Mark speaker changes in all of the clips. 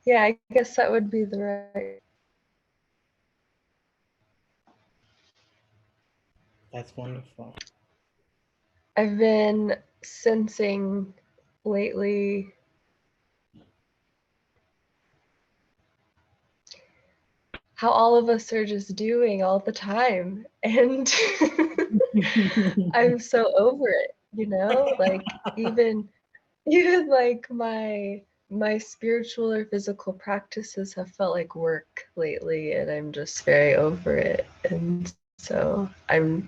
Speaker 1: Yeah, I guess that would be the right.
Speaker 2: That's wonderful.
Speaker 1: I've been sensing lately how all of us are just doing all the time. And I'm so over it, you know? Like even like my spiritual or physical practices have felt like work lately, and I'm just very over it. And so I'm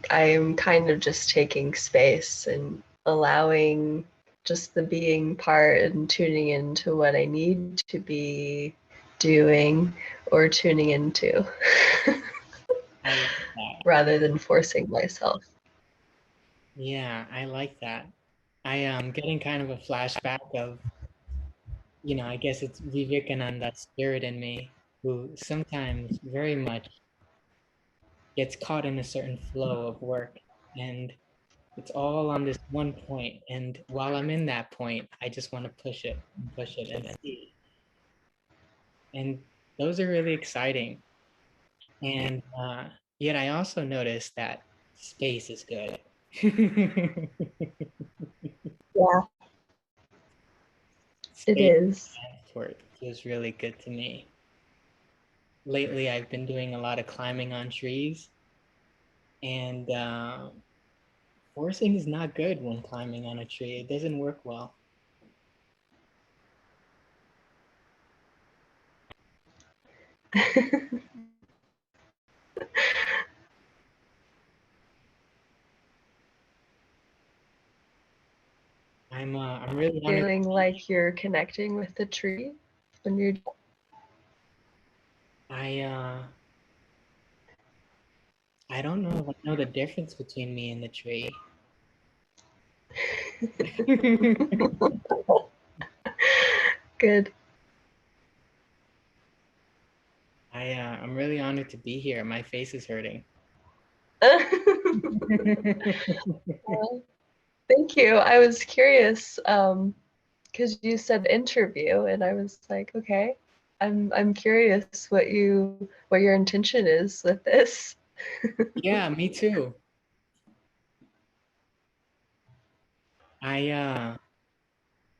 Speaker 1: kind of just taking space and allowing just the being part and tuning into what I need to be doing or tuning into
Speaker 2: I like that.
Speaker 1: rather than forcing myself.
Speaker 2: Yeah, I like that. I am getting kind of a flashback of, I guess it's Vivekananda's spirit in me, who sometimes very much gets caught in a certain flow of work. And it's all on this one point. And while I'm in that point, I just want to push it and see. And those are really exciting. And yet I also noticed that space is good.
Speaker 1: Yeah, it
Speaker 2: Space
Speaker 1: is.
Speaker 2: transport feels really good to me. Lately, I've been doing a lot of climbing on trees, and forcing is not good when climbing on a tree. It doesn't work well. I'm really honored.
Speaker 1: Feeling like you're connecting with the tree when you're
Speaker 2: I I don't know if I know the difference between me and the tree.
Speaker 1: good.
Speaker 2: I'm really honored to be here. My face is hurting.
Speaker 1: Thank you. I was curious because you said interview, and I was like, okay, I'm curious what your intention is with this.
Speaker 2: Yeah, me too. I've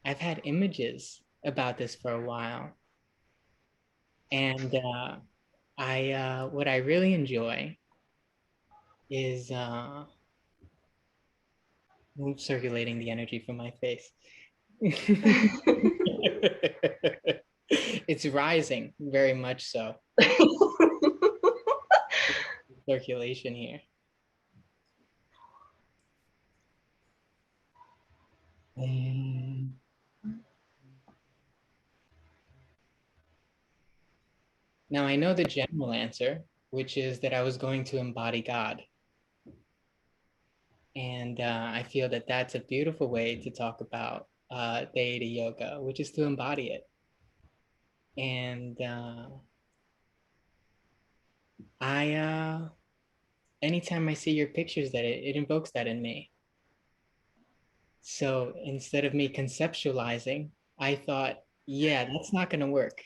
Speaker 2: had images about this for a while, and what I really enjoy is circulating the energy from my face. It's rising very much so. Circulation here. Now I know the general answer, which is that I was going to embody God. And I feel that that's a beautiful way to talk about Deity yoga, which is to embody it. And anytime I see your pictures, that it invokes that in me. So instead of me conceptualizing, I thought, yeah, that's not going to work.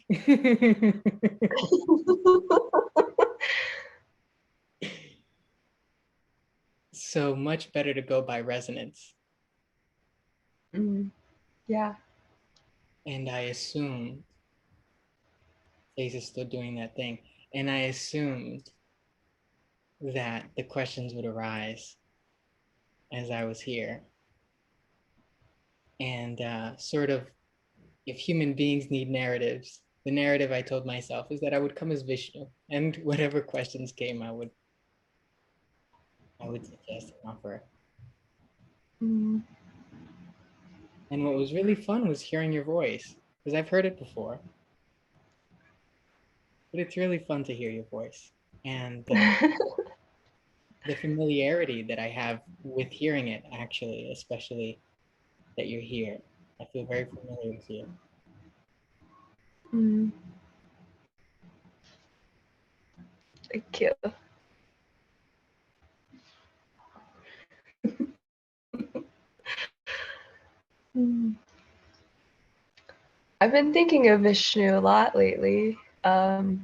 Speaker 2: So much better to go by resonance.
Speaker 1: Yeah.
Speaker 2: And I assumed Face is still doing that thing. And I assumed that the questions would arise as I was here. And sort of, if human beings need narratives, the narrative I told myself is that I would come as Vishnu, and whatever questions came, I would suggest and offer.
Speaker 1: Mm.
Speaker 2: And what was really fun was hearing your voice, because I've heard it before. But it's really fun to hear your voice. And the familiarity that I have with hearing it, actually, especially that you're here. I feel very familiar with you.
Speaker 1: Mm. Thank you. Mm. I've been thinking of Vishnu a lot lately. Are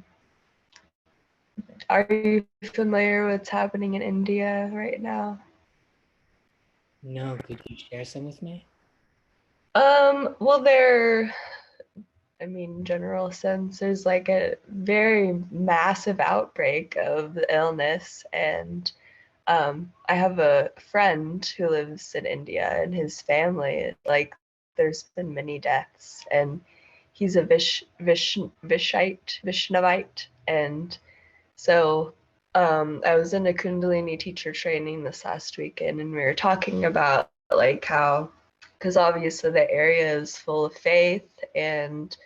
Speaker 1: you familiar with what's happening in India right now?
Speaker 2: No, could you share some with me?
Speaker 1: Well, I mean, general sense, there's like a very massive outbreak of the illness, and I have a friend who lives in India, and his family, like, there's been many deaths, and he's a Vishnavite, and so I was in a Kundalini teacher training this last weekend, and we were talking about like how, because obviously the area is full of faith and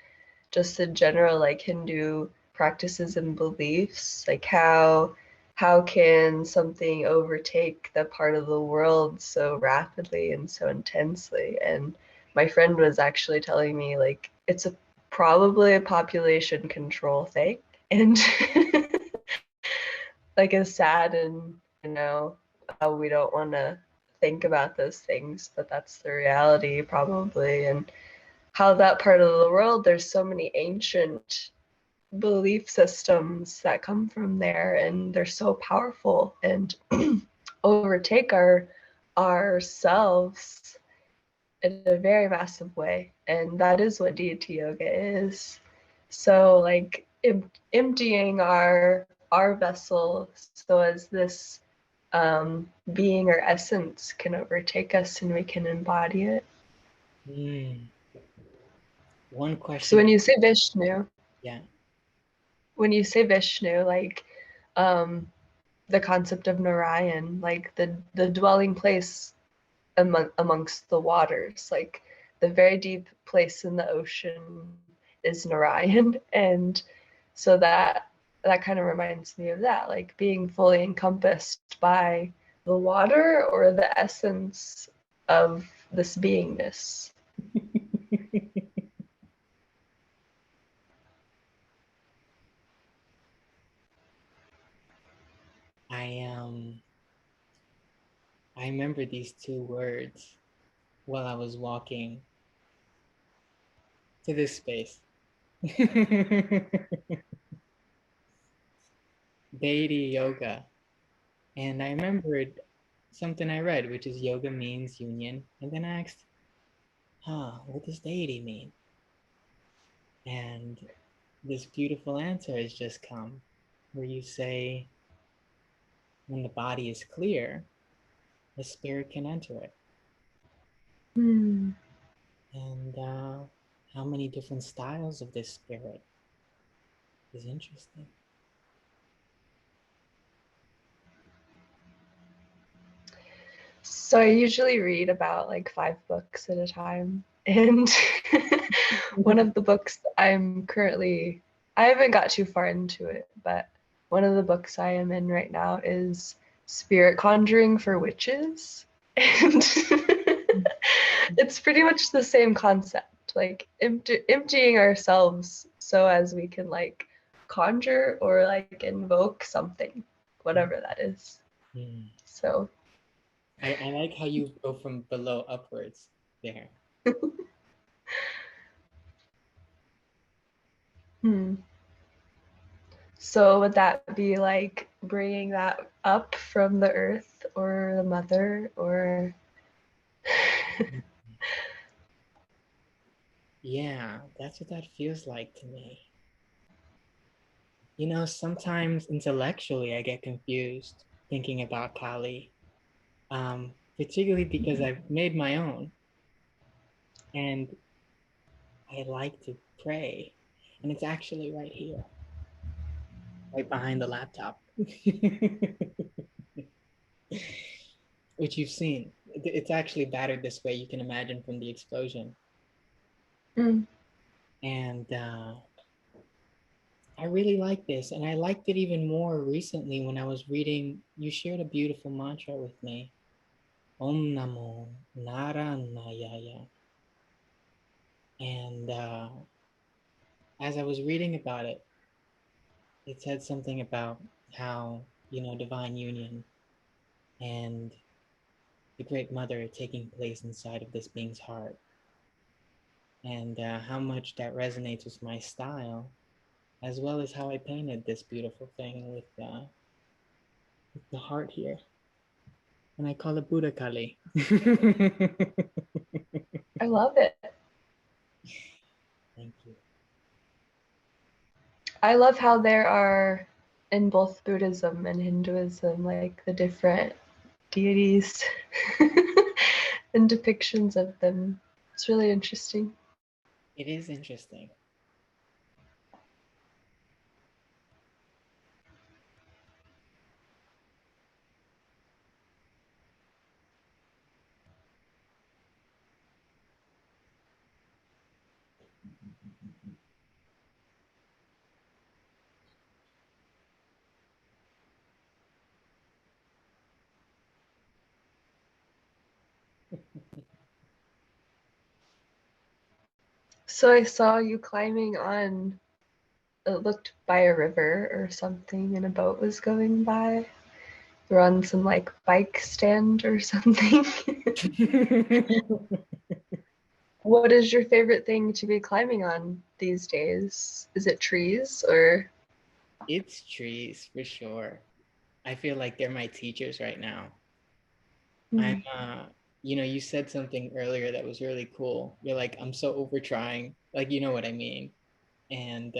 Speaker 1: just in general like Hindu practices and beliefs, like how can something overtake the part of the world so rapidly and so intensely? And my friend was actually telling me like it's probably a population control thing, and like as sad and how we don't want to think about those things, but that's the reality probably. And how that part of the world, there's so many ancient belief systems that come from there, and they're so powerful and overtake ourselves in a very massive way. And that is what deity yoga is. So like emptying our vessel so as this being or essence can overtake us and we can embody it.
Speaker 2: One
Speaker 1: So
Speaker 2: question.
Speaker 1: when you say Vishnu,
Speaker 2: Yeah.
Speaker 1: like the concept of Narayan, like the dwelling place amongst the waters, like the very deep place in the ocean is Narayan. And so that kind of reminds me of that, like being fully encompassed by the water or the essence of this beingness.
Speaker 2: I I remember these two words while I was walking to this space. Deity yoga. And I remembered something I read, which is yoga means union. And then I asked, what does deity mean? And this beautiful answer has just come where you say, when the body is clear, the spirit can enter it.
Speaker 1: Hmm.
Speaker 2: And how many different styles of this spirit is interesting.
Speaker 1: So I usually read about like 5 books at a time. And one of the books I haven't got too far into it, but one of the books I am in right now is Spirit Conjuring for Witches. And it's pretty much the same concept, like emptying ourselves so as we can like conjure or like invoke something, whatever that is.
Speaker 2: Mm.
Speaker 1: So
Speaker 2: I like how you go from below upwards there.
Speaker 1: hmm. So would that be like bringing that up from the earth or the mother or
Speaker 2: Yeah, that's what that feels like to me. You know, sometimes intellectually I get confused thinking about Kali, particularly because I've made my own and I like to pray. And it's actually right here, right behind the laptop, which you've seen. It's actually battered this way, you can imagine from the explosion.
Speaker 1: Mm.
Speaker 2: And I really like this. And I liked it even more recently when I was reading, you shared a beautiful mantra with me. Om Namo Naranayaya. And as I was reading about it, it said something about how, divine union and the Great Mother taking place inside of this being's heart. and how much that resonates with my style, as well as how I painted this beautiful thing with the heart here. And I call it Buddha Kali.
Speaker 1: I love it.
Speaker 2: Thank you.
Speaker 1: I love how there are in both Buddhism and Hinduism, like the different deities and depictions of them. It's really interesting.
Speaker 2: It is interesting.
Speaker 1: So I saw you climbing on, it looked by a river or something, and a boat was going by. You're on some like bike stand or something. What is your favorite thing to be climbing on these days? Is it trees or?
Speaker 2: It's trees for sure. I feel like they're my teachers right now. I'm you said something earlier that was really cool. You're like, I'm so over trying. Like, you know what I mean? And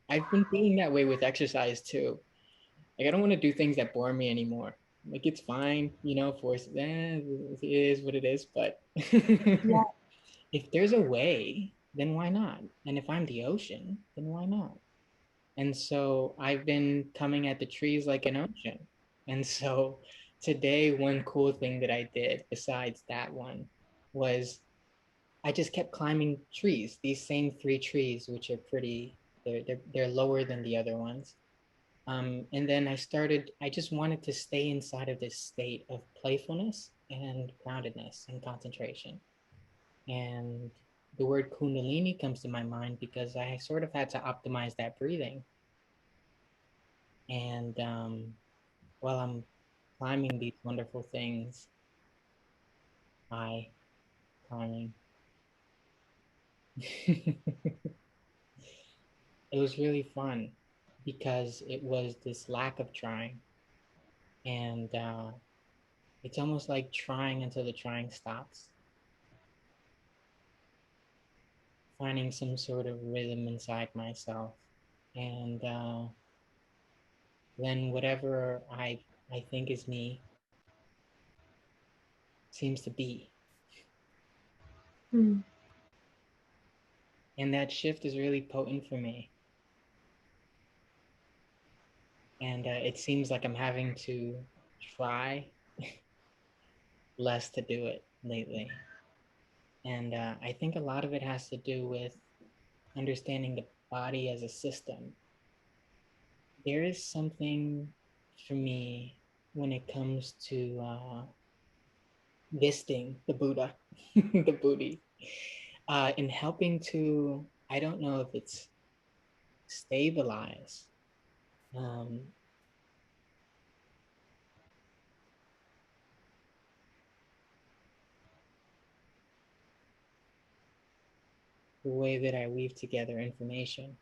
Speaker 2: I've been feeling that way with exercise too. Like, I don't want to do things that bore me anymore. Like, it's fine, force it is what it is. But
Speaker 1: Yeah.
Speaker 2: if there's a way, then why not? And if I'm the ocean, then why not? And so I've been coming at the trees like an ocean. And so today, one cool thing that I did besides that one was I just kept climbing trees, these same three trees, which are pretty, they're lower than the other ones. And then I just wanted to stay inside of this state of playfulness and groundedness and concentration. And the word Kundalini comes to my mind because I sort of had to optimize that breathing. And while I'm climbing these wonderful things, I climbing. It was really fun because it was this lack of trying. And it's almost like trying until the trying stops, finding some sort of rhythm inside myself. And then whatever I think is me seems to be.
Speaker 1: Hmm.
Speaker 2: And that shift is really potent for me. And it seems like I'm having to try less to do it lately. And I think a lot of it has to do with understanding the body as a system. There is something for me when it comes to visiting the Buddha, the Buddhi, in helping to, I don't know if it's stabilize um, the way that I weave together information.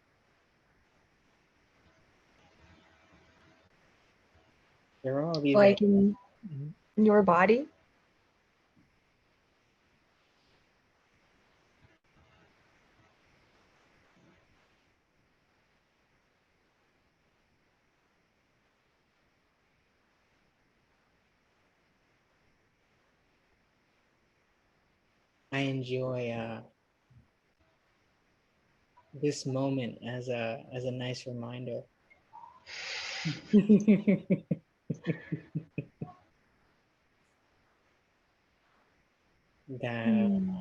Speaker 2: There are all these
Speaker 1: Like in your body?
Speaker 2: I enjoy this moment as a nice reminder. that
Speaker 1: Hmm.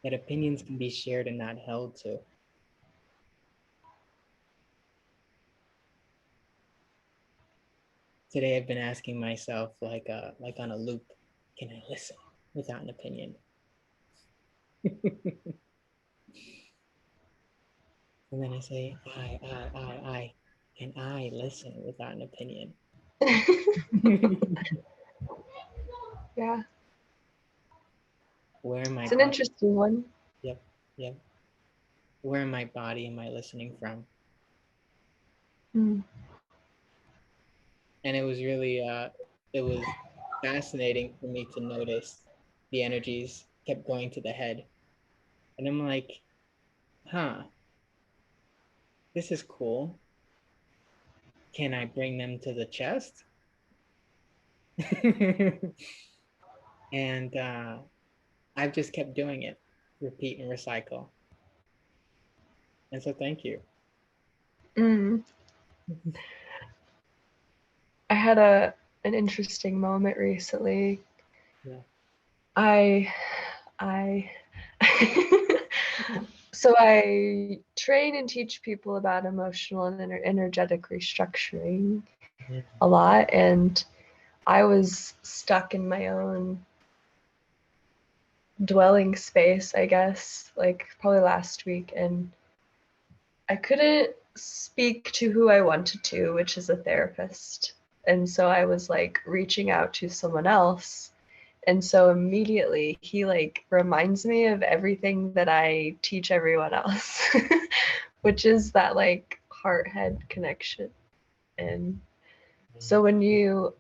Speaker 2: that opinions can be shared and not held to. Today I've been asking myself like on a loop, can I listen without an opinion? And then I say, I. Can I listen without an opinion?
Speaker 1: Yeah.
Speaker 2: Where in my
Speaker 1: It's an
Speaker 2: body?
Speaker 1: interesting one.
Speaker 2: Yep, yep. Where in my body am I listening from?
Speaker 1: Mm.
Speaker 2: And it was really, it was fascinating for me to notice the energies kept going to the head. And I'm like, huh, this is cool. Can I bring them to the chest? And I've just kept doing it, repeat and recycle. And so thank you.
Speaker 1: Mm. I had an interesting moment recently.
Speaker 2: Yeah.
Speaker 1: I So I train and teach people about emotional and energetic restructuring a lot, and I was stuck in my own dwelling space, I guess, like probably last week, and I couldn't speak to who I wanted to, which is a therapist. And so I was like reaching out to someone else. And so immediately he like reminds me of everything that I teach everyone else, which is that like heart head connection. And so when you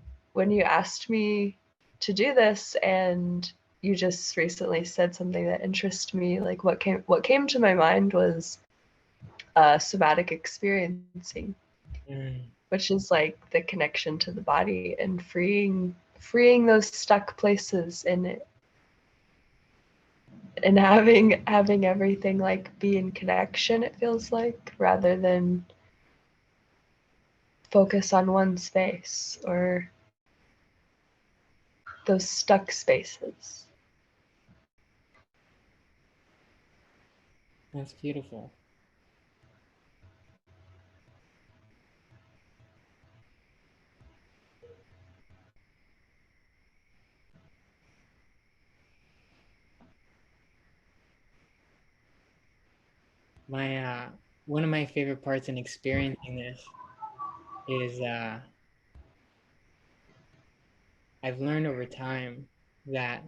Speaker 1: asked me to do this and you just recently said something that interested me, like what came to my mind was somatic experiencing,
Speaker 2: Mm.
Speaker 1: which is like the connection to the body and freeing those stuck places in it, and having everything like be in connection, it feels like, rather than focus on one space or those stuck spaces.
Speaker 2: That's beautiful. My one of my favorite parts in experiencing this is I've learned over time that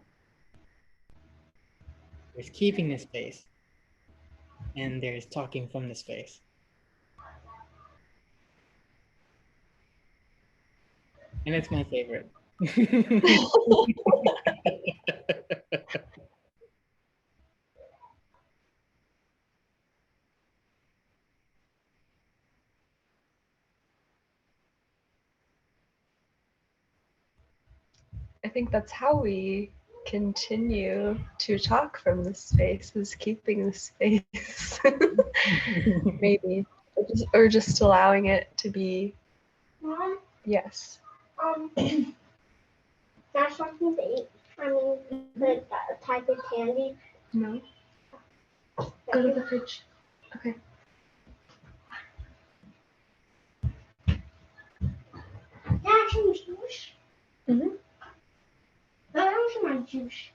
Speaker 2: there's keeping the space and there's talking from the space. And it's my favorite.
Speaker 1: I think that's how we continue to talk from the space, is keeping the space. Maybe. Or just allowing it to be.
Speaker 3: Mom,
Speaker 1: Yes.
Speaker 3: there's something to eat. I mean, the type of candy.
Speaker 1: No. Go to the fridge. Okay.
Speaker 3: Can I have some juice?
Speaker 1: Mhm.
Speaker 3: Let me some my juice.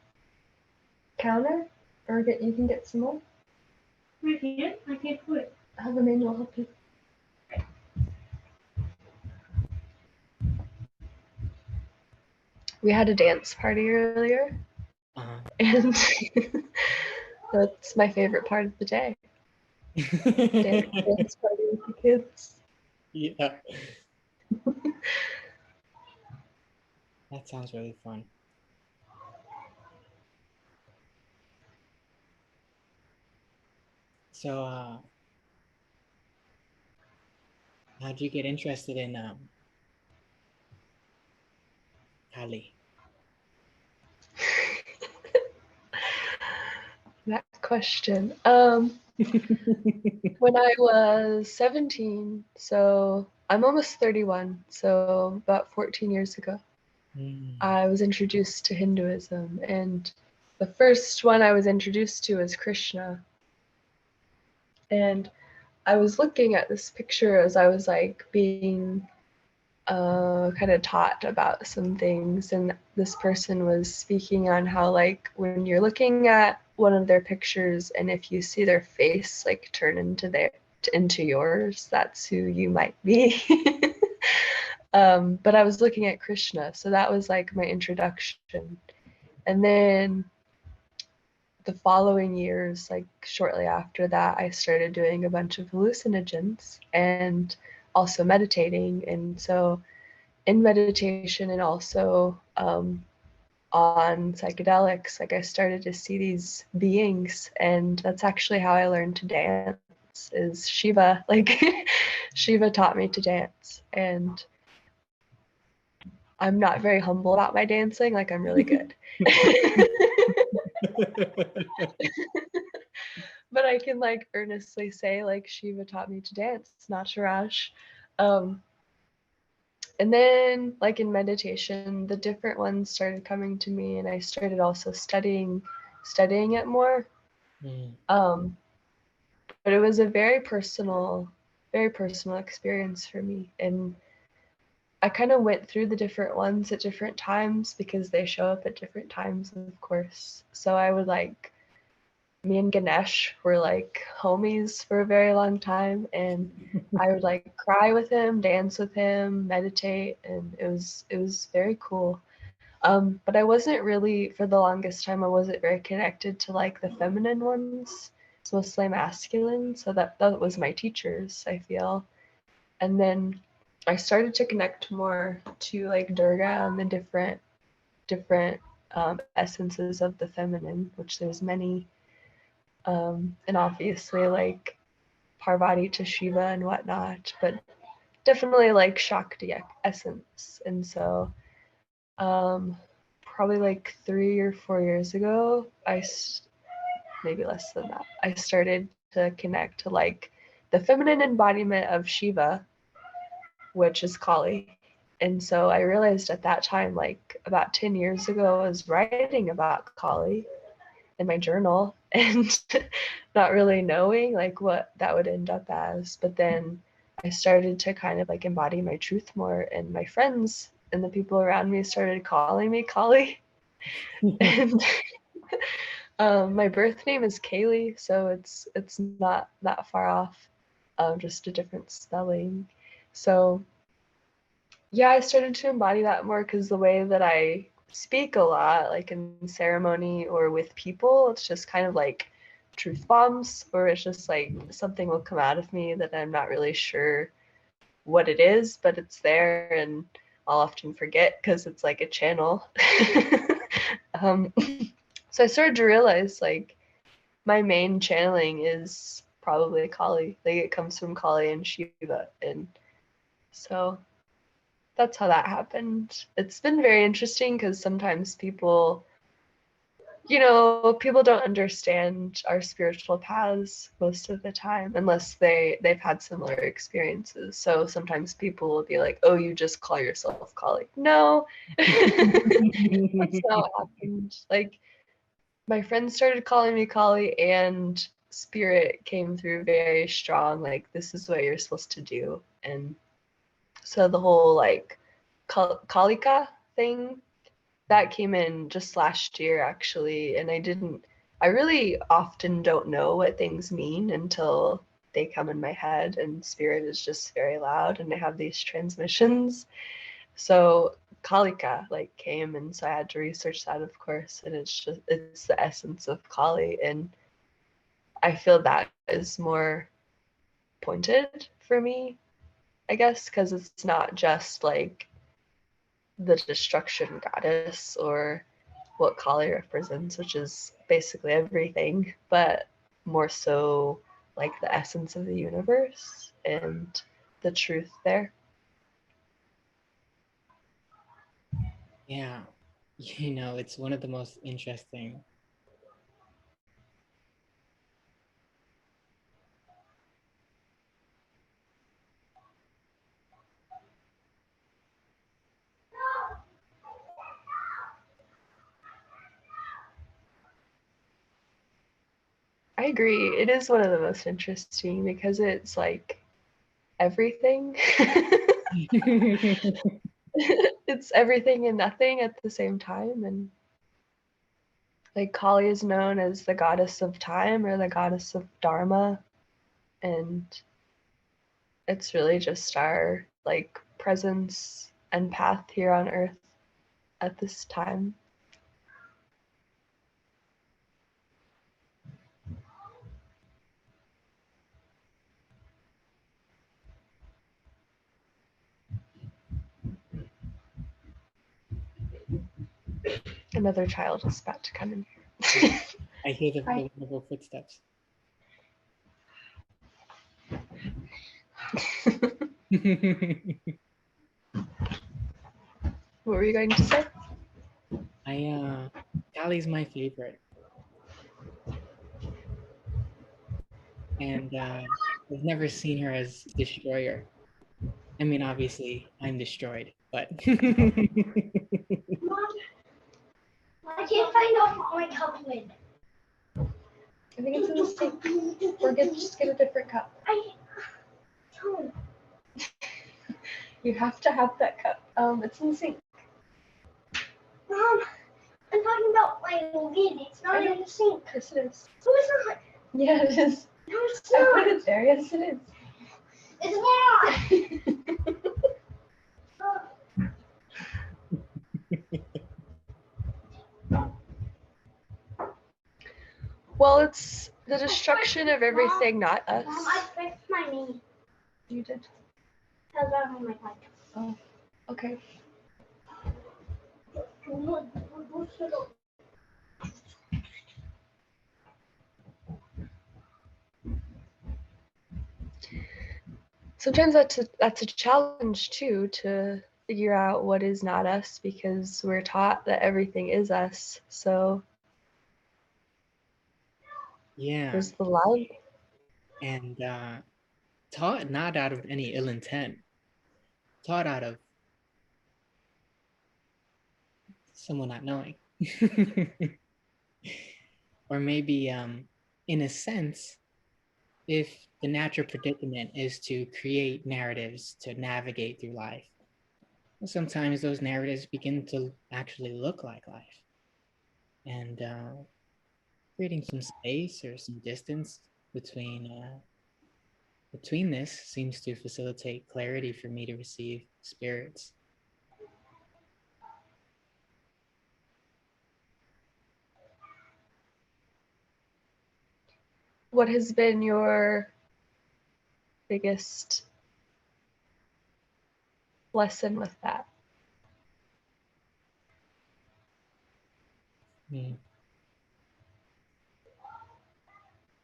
Speaker 1: Counter, or you can get some more.
Speaker 3: I can't put it.
Speaker 1: Have Emmanuel help you. We had a dance party earlier, and that's my favorite part of the day. Dance party with the kids.
Speaker 2: Yeah. That sounds really fun. So, how'd you get interested in Kali?
Speaker 1: That question. When I was 17, so I'm almost 31, so about 14 years ago, I was introduced to Hinduism, and the first one I was introduced to was Krishna. And I was looking at this picture as I was like being kind of taught about some things, and this person was speaking on how like when you're looking at one of their pictures and if you see their face like turn into yours, that's who you might be. But I was looking at Krishna, so that was like my introduction. And then the following years, like shortly after that, I started doing a bunch of hallucinogens and also meditating. And so in meditation and also on psychedelics, like I started to see these beings, and that's actually how I learned to dance, is Shiva. Like Shiva taught me to dance, and I'm not very humble about my dancing, like I'm really good. But I can like earnestly say like Shiva taught me to dance, Nacharaj. And then like in meditation, the different ones started coming to me, and I started also studying it more. But it was a very personal experience for me. And I kind of went through the different ones at different times because they show up at different times, of course. So I would like, me and Ganesh were like homies for a very long time, and I would like cry with him, dance with him, meditate, and it was very cool. But I wasn't really, for the longest time, I wasn't very connected to like the feminine ones. It's mostly masculine, so that was my teachers, I feel. And then I started to connect more to like Durga and the different essences of the feminine, which there's many. And obviously like Parvati to Shiva and whatnot, but definitely like Shakti essence. And so probably like 3 or 4 years ago, maybe less than that, I started to connect to like the feminine embodiment of Shiva, which is Kali. And so I realized at that time, like about 10 years ago, I was writing about Kali in my journal and not really knowing like what that would end up as. But then I started to kind of like embody my truth more, and my friends and the people around me started calling me Kali. And my birth name is Kaylee, so it's not that far off, just a different spelling. So yeah, I started to embody that more because the way that I speak a lot, like in ceremony or with people, it's just kind of like truth bombs, or it's just like something will come out of me that I'm not really sure what it is, but it's there, and I'll often forget because it's like a channel. um, so I started to realize like my main channeling is probably Kali. Like it comes from Kali and Shiva, and so that's how that happened. It's been very interesting because sometimes people, people don't understand our spiritual paths most of the time unless they've had similar experiences. So sometimes people will be like, "Oh, you just call yourself Kali." No, that's not what happened. Like my friends started calling me Kali, and spirit came through very strong. Like this is what you're supposed to do, and so the whole like Kalika thing that came in just last year actually, and I really often don't know what things mean until they come in my head, and spirit is just very loud and I have these transmissions. So Kalika like came, and so I had to research that, of course, and it's the essence of Kali, and I feel that is more pointed for me, I guess, because it's not just like the destruction goddess or what Kali represents, which is basically everything, but more so like the essence of the universe and the truth there.
Speaker 2: Yeah, it's one of the most interesting.
Speaker 1: I agree. It is one of the most interesting because it's like everything. It's everything and nothing at the same time. And like Kali is known as the goddess of time or the goddess of Dharma. And it's really just our like presence and path here on earth at this time. Another child is about to come in here.
Speaker 2: I hear the
Speaker 1: Hi.
Speaker 2: wonderful footsteps.
Speaker 1: What were you going to say?
Speaker 2: Callie's my favorite. And I've never seen her as destroyer. I mean, obviously, I'm destroyed, but
Speaker 3: Mom, I can't find out my cup lid.
Speaker 1: I think it's in the sink. Or just get a different cup.
Speaker 3: Don't.
Speaker 1: You have to have that cup. It's in the sink.
Speaker 3: Mom, I'm talking about my lid. It's not in the sink.
Speaker 1: Yes, it is.
Speaker 3: No, it's not.
Speaker 1: Yeah, it is.
Speaker 3: No, it's
Speaker 1: I put
Speaker 3: not.
Speaker 1: it there. Yes, it is.
Speaker 3: It's not.
Speaker 1: Well, it's the destruction of everything, not us.
Speaker 3: Mom, I scraped my knee.
Speaker 1: You did.
Speaker 3: How's that on my pipe?
Speaker 1: Oh, okay. Sometimes that's a challenge too, to figure out what is not us, because we're taught that everything is us. So
Speaker 2: yeah.
Speaker 1: there's the love.
Speaker 2: And taught not out of any ill intent, taught out of someone not knowing. Or maybe, in a sense, if the natural predicament is to create narratives to navigate through life, sometimes those narratives begin to actually look like life. And creating some space or some distance between this seems to facilitate clarity for me to receive spirits.
Speaker 1: What has been your biggest lesson with that?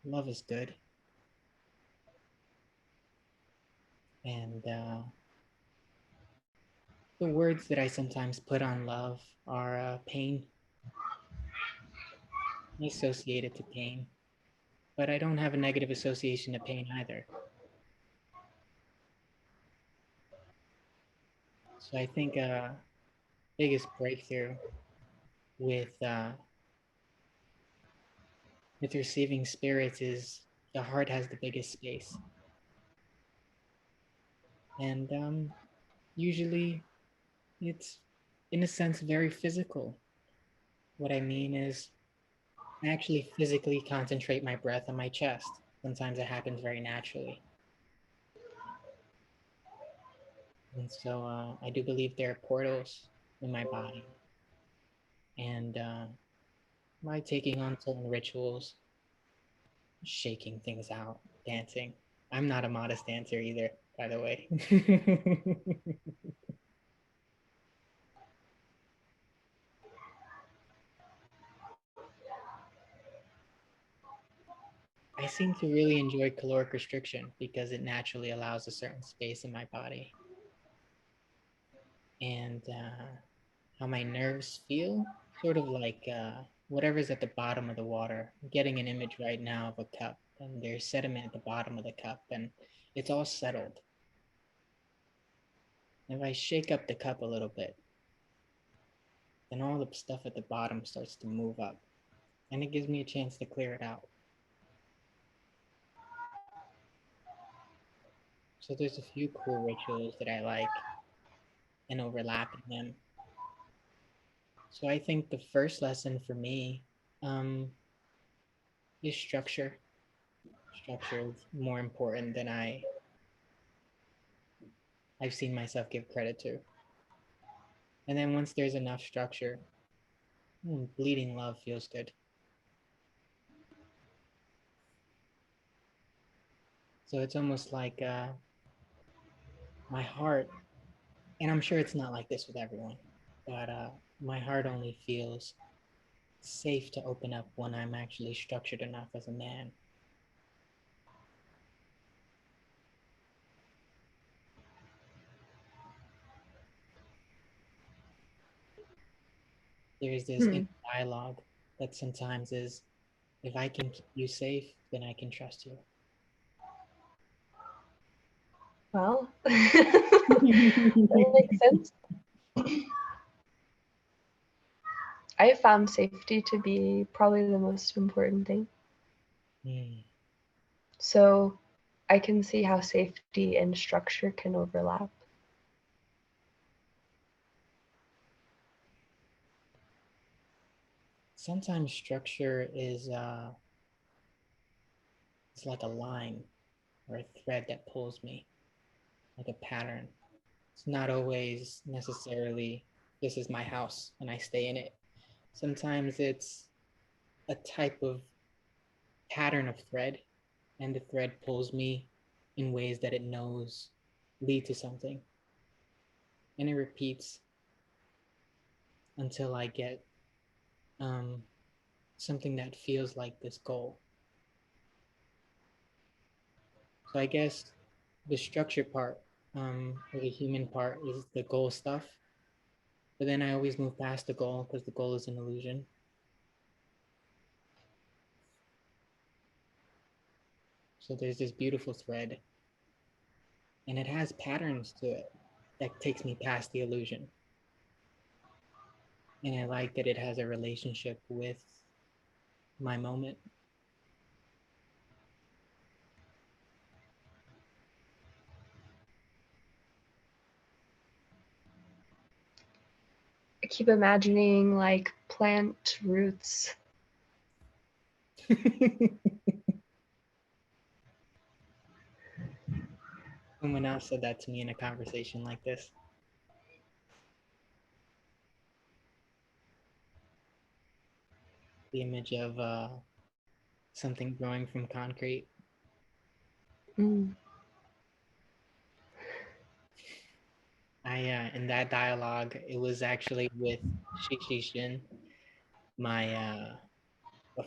Speaker 2: Love is good. And the words that I sometimes put on love are pain. I associate it to pain, but I don't have a negative association to pain either. So I think biggest breakthrough with receiving spirits is the heart has the biggest space. And usually it's, in a sense, very physical. What I mean is I actually physically concentrate my breath on my chest. Sometimes it happens very naturally. And so I do believe there are portals in my body. And by taking on certain rituals, shaking things out, dancing. I'm not a modest dancer either, by the way. I seem to really enjoy caloric restriction because it naturally allows a certain space in my body. And how my nerves feel, sort of like whatever's at the bottom of the water. I'm getting an image right now of a cup, and there's sediment at the bottom of the cup, and it's all settled. If I shake up the cup a little bit, then all the stuff at the bottom starts to move up, and it gives me a chance to clear it out. So there's a few cool rituals that I like and overlapping them. So I think the first lesson for me is structure. Structure is more important than I've seen myself give credit to. And then once there's enough structure, bleeding love feels good. So it's almost like my heart, and I'm sure it's not like this with everyone, but my heart only feels safe to open up when I'm actually structured enough as a man. There's this inner dialogue that sometimes is, if I can keep you safe, then I can trust you.
Speaker 1: Well, that makes sense. I found safety to be probably the most important thing. So I can see how safety and structure can overlap.
Speaker 2: Sometimes structure is it's like a line or a thread that pulls me, like a pattern. It's not always necessarily, this is my house and I stay in it. Sometimes it's a type of pattern of thread, and the thread pulls me in ways that it knows lead to something. And it repeats until I get something that feels like this goal. So I guess the structure part, or the human part, is the goal stuff. But then I always move past the goal because the goal is an illusion. So there's this beautiful thread, and it has patterns to it that takes me past the illusion. And I like that it has a relationship with my moment.
Speaker 1: I keep imagining like plant roots.
Speaker 2: Someone else said that to me in a conversation like this. The image of something growing from concrete. In that dialogue, it was actually with Shin, my a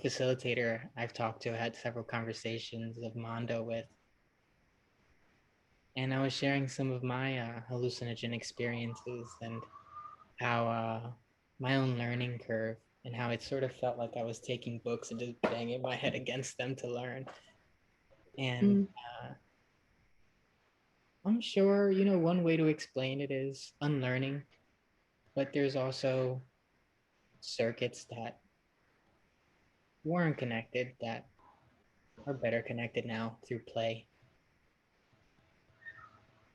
Speaker 2: facilitator I've talked to, had several conversations of Mondo with. And I was sharing some of my hallucinogen experiences and how my own learning curve and how it sort of felt like I was taking books and just banging my head against them to learn. And I'm sure, one way to explain it is unlearning, but there's also circuits that weren't connected that are better connected now through play.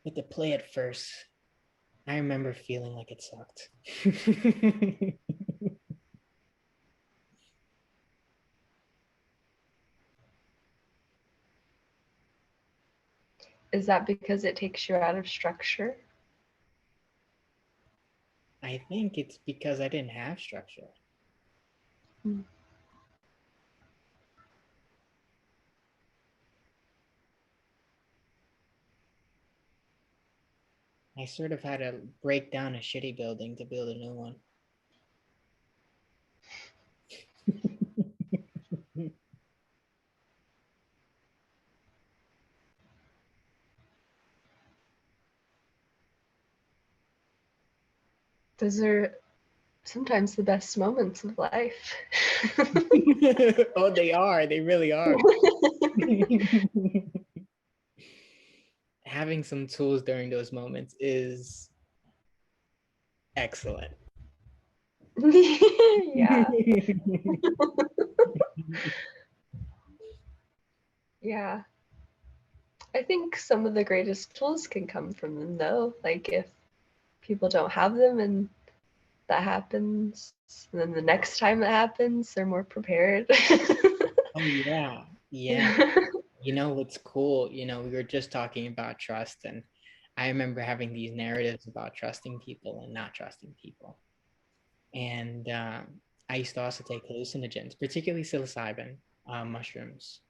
Speaker 2: But the play at first, I remember feeling like it sucked.
Speaker 1: Is that because it takes you out of structure?
Speaker 2: I think it's because I didn't have structure. I sort of had to break down a shitty building to build a new one.
Speaker 1: Those are sometimes the best moments of life.
Speaker 2: Oh, they are. They really are. Having some tools during those moments is excellent.
Speaker 1: Yeah. Yeah. I think some of the greatest tools can come from them though. Like if people don't have them and that happens, and then the next time that happens, they're more prepared.
Speaker 2: Oh yeah. Yeah. What's cool? We were just talking about trust, and I remember having these narratives about trusting people and not trusting people. And I used to also take hallucinogens, particularly psilocybin mushrooms.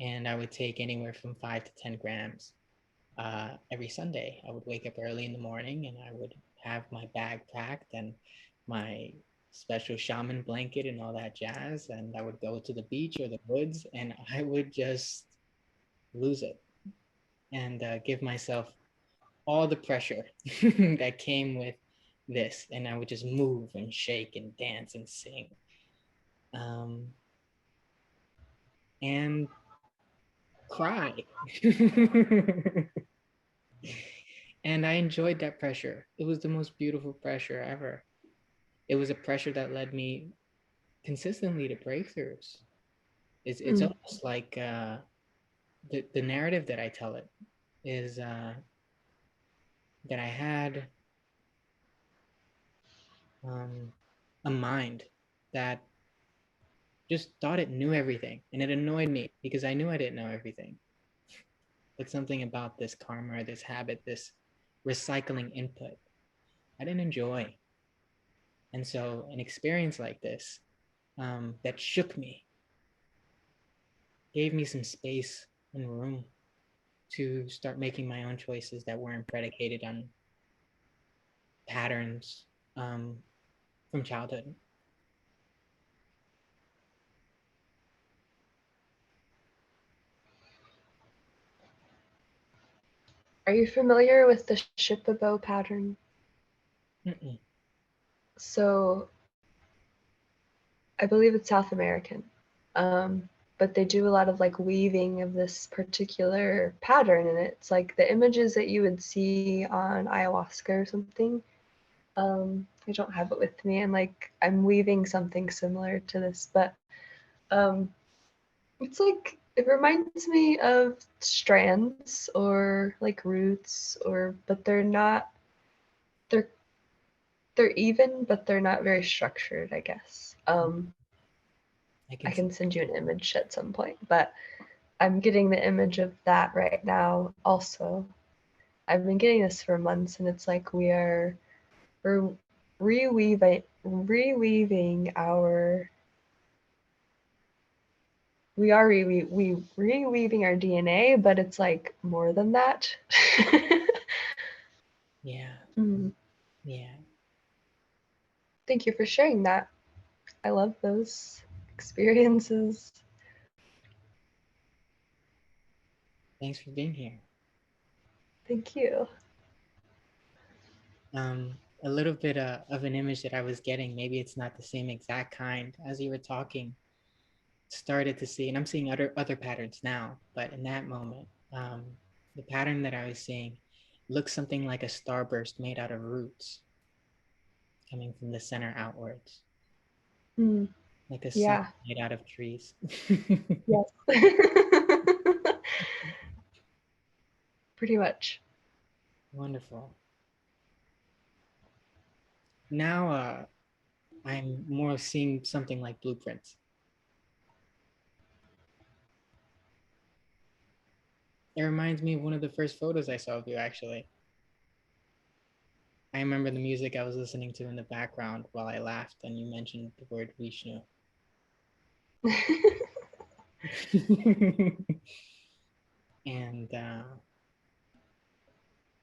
Speaker 2: And I would take anywhere from 5 to 10 grams every Sunday. I would wake up early in the morning and I would have my bag packed and my special shaman blanket and all that jazz, and I would go to the beach or the woods, and I would just lose it and give myself all the pressure that came with this, and I would just move and shake and dance and sing, and cry. And I enjoyed that pressure. It was the most beautiful pressure ever. It was a pressure that led me consistently to breakthroughs. It's almost like the narrative that I tell it is that I had a mind that just thought it knew everything, and it annoyed me because I knew I didn't know everything. But something about this karma, this habit, this recycling input, I didn't enjoy. And so an experience like this that shook me, gave me some space and room to start making my own choices that weren't predicated on patterns from childhood.
Speaker 1: Are you familiar with the Shipibo pattern?
Speaker 2: Mm-mm.
Speaker 1: So I believe it's South American, but they do a lot of like weaving of this particular pattern, and it's like the images that you would see on ayahuasca or something. I don't have it with me, and like I'm weaving something similar to this, but it's like it reminds me of strands or like roots, or but they're not. They're even, but they're not very structured, I guess. I can send you an image at some point, but I'm getting the image of that right now also. I've been getting this for months, and it's like we're reweaving our reweaving our DNA, but it's like more than that.
Speaker 2: Yeah.
Speaker 1: Mm.
Speaker 2: Yeah.
Speaker 1: Thank you for sharing that. I love those experiences.
Speaker 2: Thanks for being here.
Speaker 1: Thank you.
Speaker 2: A little bit of an image that I was getting, maybe it's not the same exact kind as you were talking, started to see, and I'm seeing other patterns now, but in that moment, the pattern that I was seeing looks something like a starburst made out of roots coming from the center outwards.
Speaker 1: Mm.
Speaker 2: Like a sun
Speaker 1: Yeah.
Speaker 2: made out of trees.
Speaker 1: Yes. Pretty much.
Speaker 2: Wonderful. Now I'm more seeing something like blueprints. It reminds me of one of the first photos I saw of you, actually. I remember the music I was listening to in the background while I laughed, and you mentioned the word Vishnu. And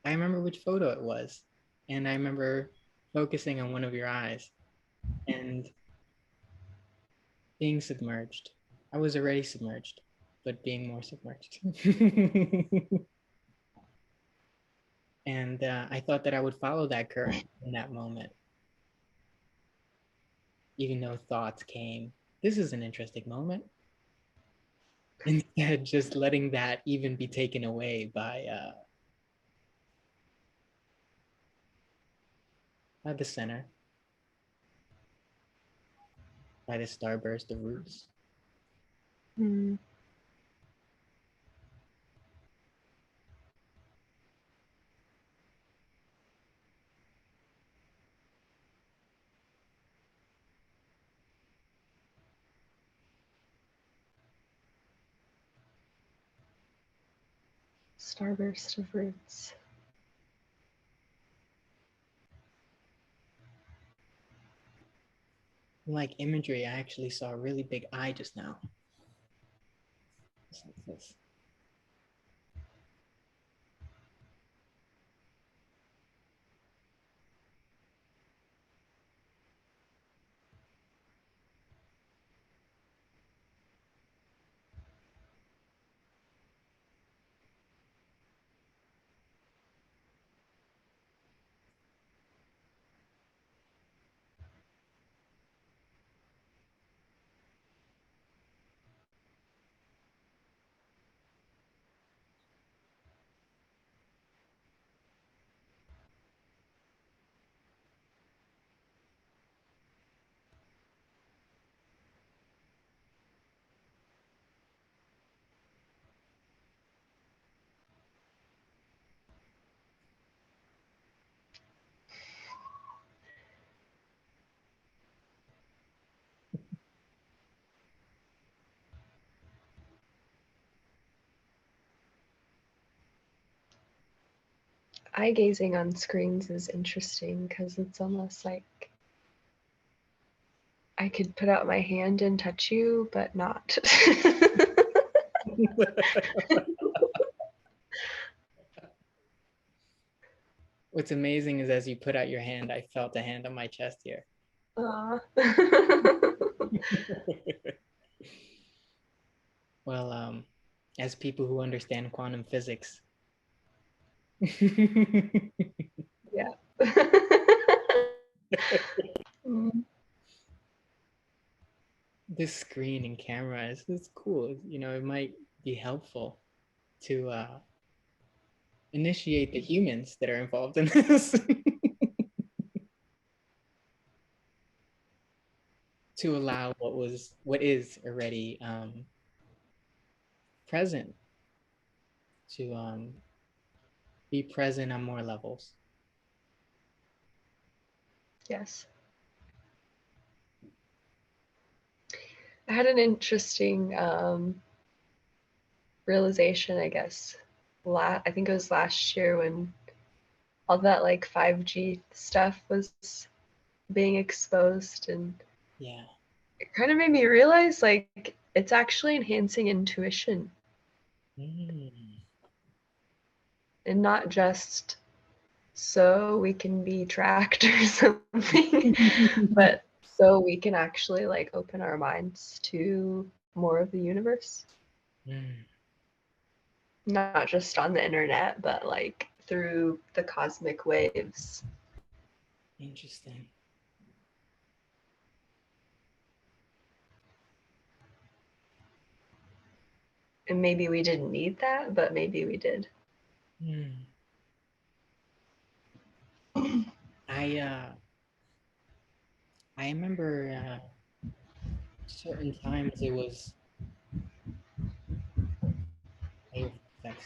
Speaker 2: I remember which photo it was, and I remember focusing on one of your eyes and being submerged. I was already submerged, but being more submerged. And I thought that I would follow that current in that moment, even though thoughts came. This is an interesting moment. Instead, just letting that even be taken away by the center, by the starburst, the roots.
Speaker 1: Mm. Starburst of roots.
Speaker 2: Like imagery, I actually saw a really big eye just now. Just like this.
Speaker 1: eye gazing on screens is interesting because it's almost like I could put out my hand and touch you, but not.
Speaker 2: What's amazing is as you put out your hand, I felt a hand on my chest here. Well, as people who understand quantum physics.
Speaker 1: Yeah.
Speaker 2: This screen and camera is cool. You know, it might be helpful to initiate the humans that are involved in this. To allow what is already present to be present on more levels.
Speaker 1: Yes. I had an interesting realization, I guess. I think it was last year when all that like 5G stuff was being exposed, and
Speaker 2: Yeah.
Speaker 1: it kind of made me realize like it's actually enhancing intuition. And not just so we can be tracked or something, but so we can actually like open our minds to more of the universe. Not just on the internet, but like through the cosmic waves.
Speaker 2: Interesting.
Speaker 1: And maybe we didn't need that, but maybe we did.
Speaker 2: I remember certain times it was sex.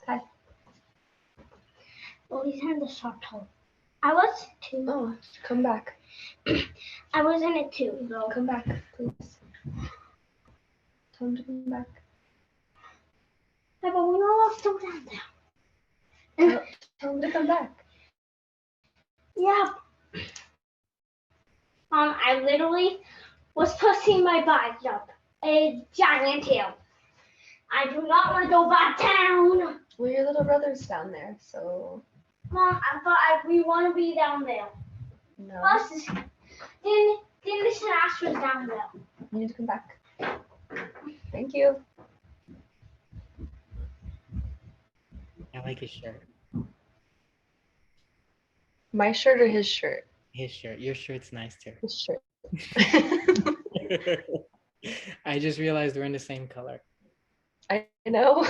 Speaker 3: Okay. Well, he's in the short hole. I was too.
Speaker 1: Oh, come back.
Speaker 3: I was in it too, though.
Speaker 1: Come back, please. Tell him to come back.
Speaker 3: Yeah, but we don't have to go down there.
Speaker 1: Tell him to come back.
Speaker 3: Yeah. I literally was pushing my bike up a giant hill. I do not want to go back down.
Speaker 1: Well, your little brother's down there, so.
Speaker 3: Mom, I thought we want to be down there.
Speaker 1: No.
Speaker 3: Plus, then Mr. Ash was down there.
Speaker 1: You need to come back. Thank you.
Speaker 2: I like his shirt.
Speaker 1: My shirt or his shirt?
Speaker 2: His shirt. Your shirt's nice too.
Speaker 1: His shirt.
Speaker 2: I just realized we're in the same color.
Speaker 1: I know.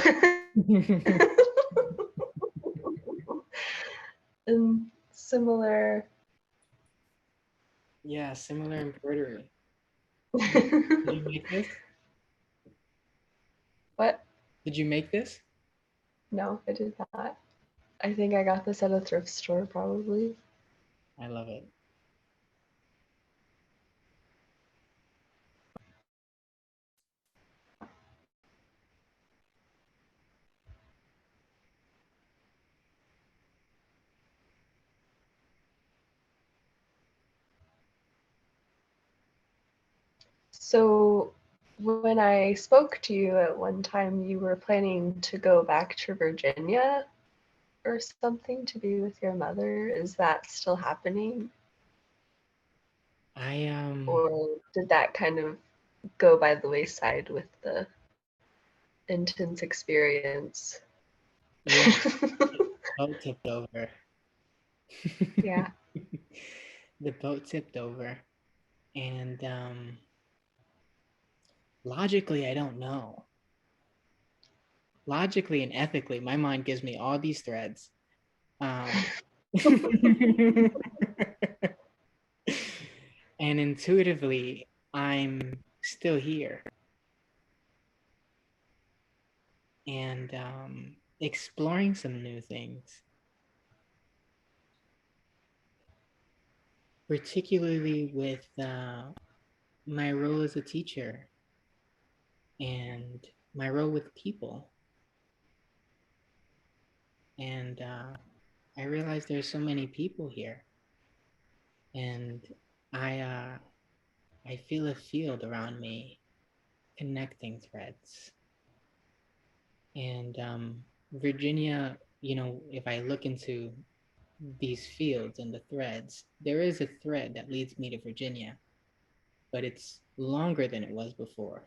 Speaker 1: And similar.
Speaker 2: Yeah, similar embroidery. Did you make this?
Speaker 1: What?
Speaker 2: Did you make this?
Speaker 1: No, I did not. I think I got this at a thrift store, probably.
Speaker 2: I love it.
Speaker 1: So when I spoke to you at one time, you were planning to go back to Virginia or something to be with your mother. Is that still happening? Or did that kind of go by the wayside with the intense experience?
Speaker 2: Yeah, the boat tipped over.
Speaker 1: Yeah.
Speaker 2: The boat tipped over. And logically, I don't know. Logically and ethically, my mind gives me all these threads. And intuitively, I'm still here. And exploring some new things. Particularly with my role as a teacher and my role with people. and I realized there's so many people here, and I I feel a field around me, connecting threads. And Virginia, if I look into these fields and the threads, there is a thread that leads me to Virginia, but it's longer than it was before.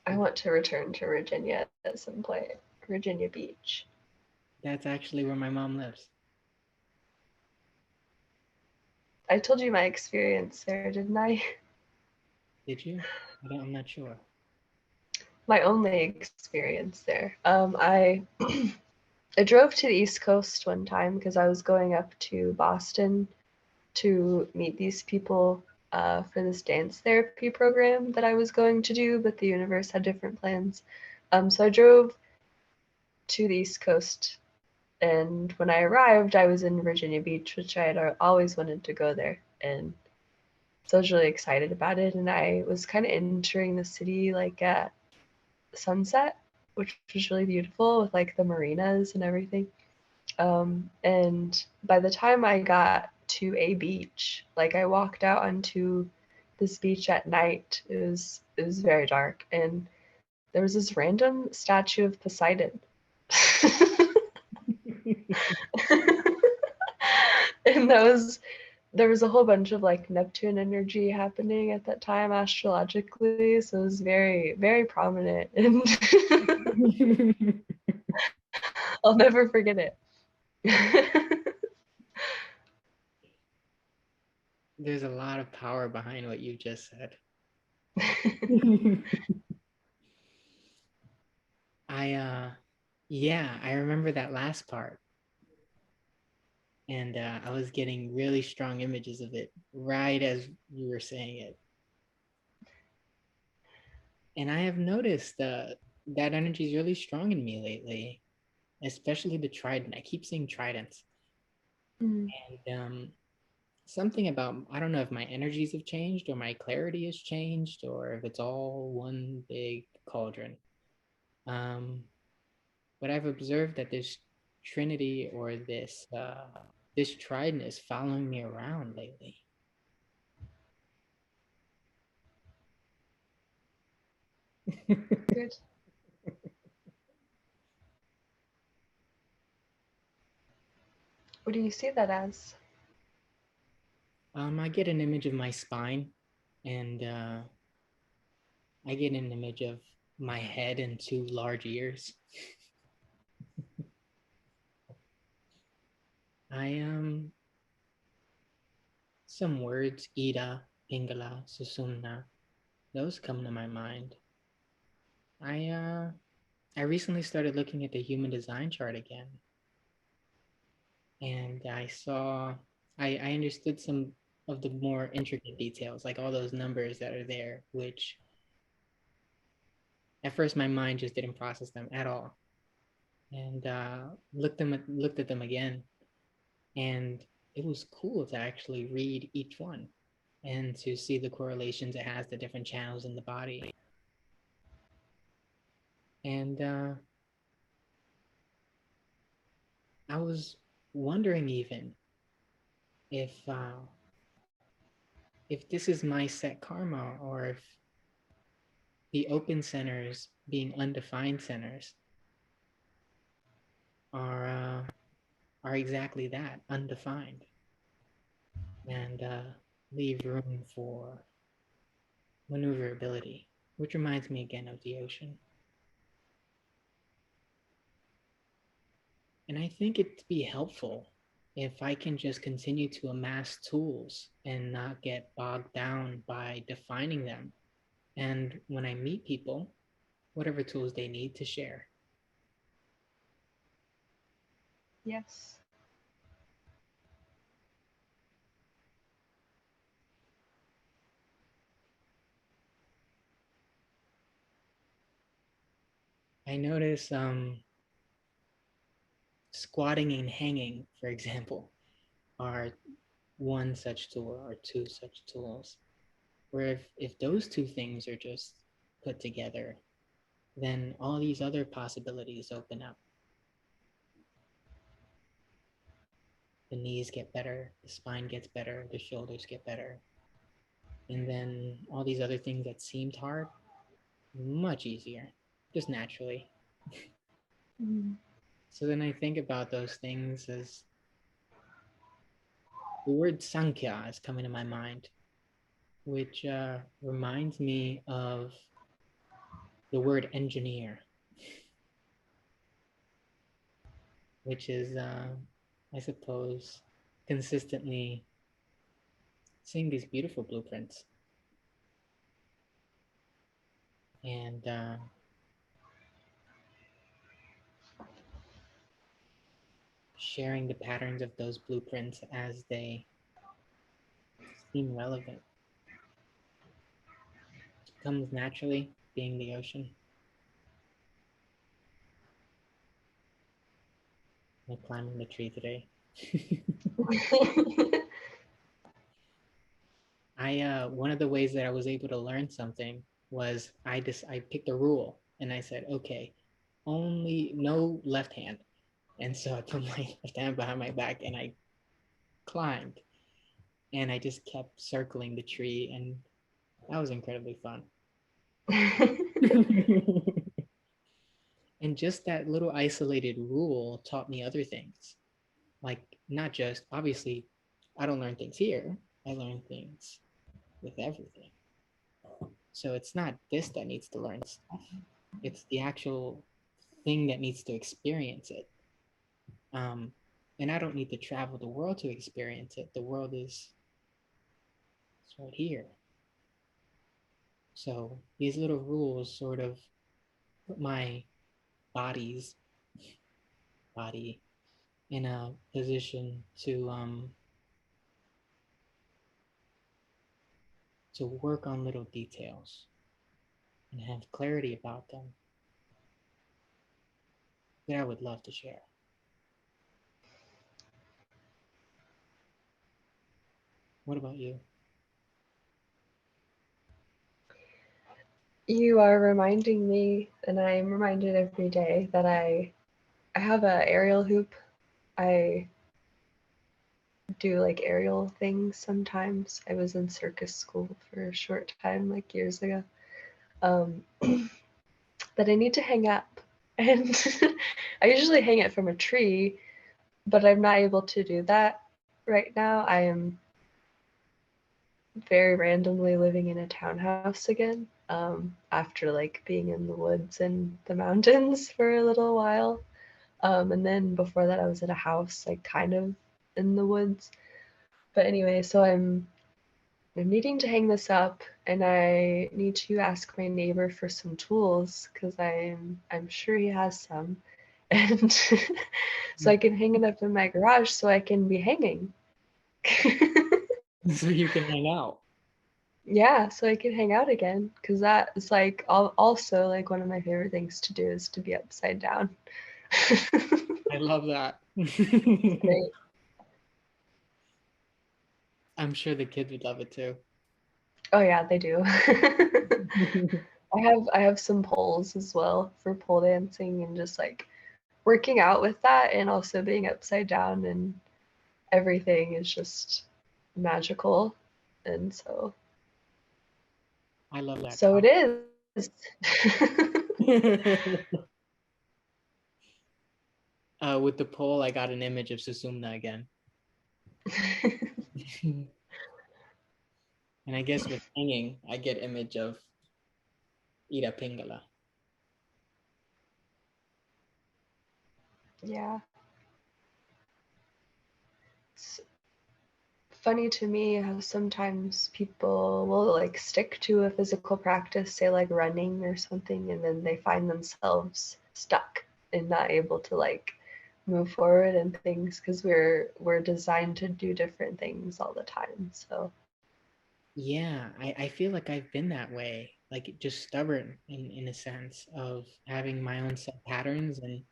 Speaker 1: I want to return to Virginia at some point. Virginia Beach.
Speaker 2: That's actually where my mom lives.
Speaker 1: I told you my experience there, didn't I?
Speaker 2: Did you? I'm not sure.
Speaker 1: My only experience there. I I drove to the East Coast one time because I was going up to Boston to meet these people for this dance therapy program that I was going to do, but the universe had different plans. So I drove to the East Coast, and when I arrived, I was in Virginia Beach, which I had always wanted to go there, and so I was really excited about it. And I was kind of entering the city like at sunset, which was really beautiful with like the marinas and everything. And by the time I got to a beach, like I walked out onto this beach at night, it was very dark, and there was this random statue of Poseidon. And there was a whole bunch of like Neptune energy happening at that time astrologically, so it was very, very prominent, and I'll never forget it.
Speaker 2: There's a lot of power behind what you just said. I remember that last part. And I was getting really strong images of it right as you were saying it. And I have noticed that energy is really strong in me lately, especially the trident. I keep seeing tridents.
Speaker 1: Mm.
Speaker 2: And something about, I don't know if my energies have changed or my clarity has changed or if it's all one big cauldron. But I've observed that this trinity or this trident is following me around lately.
Speaker 1: Good. What do you see that as?
Speaker 2: I get an image of my spine, and I get an image of my head and two large ears. Some words, Ida, Pingala, Susumna, those come to my mind. I recently started looking at the human design chart again, and I understood some of the more intricate details, like all those numbers that are there, which at first my mind just didn't process them at all. And looked at them again, and it was cool to actually read each one and to see the correlations it has to different channels in the body. And I was wondering even if this is my set karma, or if the open centers being undefined centers are exactly that, undefined, and leave room for maneuverability, which reminds me again of the ocean. And I think it'd be helpful if I can just continue to amass tools and not get bogged down by defining them. And when I meet people, whatever tools they need to share.
Speaker 1: Yes.
Speaker 2: I notice squatting and hanging, for example, are one such tool or two such tools. Where if those two things are just put together, then all these other possibilities open up. The knees get better, the spine gets better, the shoulders get better. And then all these other things that seemed hard, much easier, just naturally.
Speaker 1: Mm.
Speaker 2: So then I think about those things as the word Sankhya is coming to my mind, which reminds me of the word engineer, which is, I suppose, consistently seeing these beautiful blueprints and sharing the patterns of those blueprints as they seem relevant. It comes naturally, being the ocean. I'm climbing the tree today. One of the ways that I was able to learn something was I picked a rule and I said, okay, only no left hand. And so I put my left hand behind my back and I climbed and I just kept circling the tree, and that was incredibly fun. And just that little isolated rule taught me other things. Like, not just, obviously, I don't learn things here, I learn things with everything. So it's not this that needs to learn stuff, it's the actual thing that needs to experience it. And I don't need to travel the world to experience it. The world is it's right here. So these little rules sort of put my body in a position to work on little details and have clarity about them that I would love to share. What about you?
Speaker 1: You are reminding me, and I'm reminded every day that I have a aerial hoop. I do like aerial things sometimes. I was in circus school for a short time, like years ago. That I need to hang up. And I usually hang it from a tree, but I'm not able to do that right now. I am very randomly living in a townhouse again, after like being in the woods and the mountains for a little while. And then before that I was at a house like kind of in the woods. But anyway, so I'm needing to hang this up, and I need to ask my neighbor for some tools because I'm sure he has some. And so I can hang it up in my garage so I can be hanging.
Speaker 2: So you can hang out.
Speaker 1: Yeah, so I can hang out again, because that is like also like one of my favorite things to do is to be upside down.
Speaker 2: I love that.
Speaker 1: Great.
Speaker 2: I'm sure the kids would love it too.
Speaker 1: Oh yeah, they do. I have some poles as well for pole dancing and just like working out with that, and also being upside down, and everything is just magical. And so
Speaker 2: I love that.
Speaker 1: it is.
Speaker 2: With the pole, I got an image of Susumna again. And I guess with hanging, I get image of Ira Pingala.
Speaker 1: Yeah. It's funny to me how sometimes people will like stick to a physical practice, say like running or something, and then they find themselves stuck and not able to like move forward and things, because we're designed to do different things all the time. So
Speaker 2: Yeah, I feel like I've been that way, like just stubborn in a sense of having my own set patterns and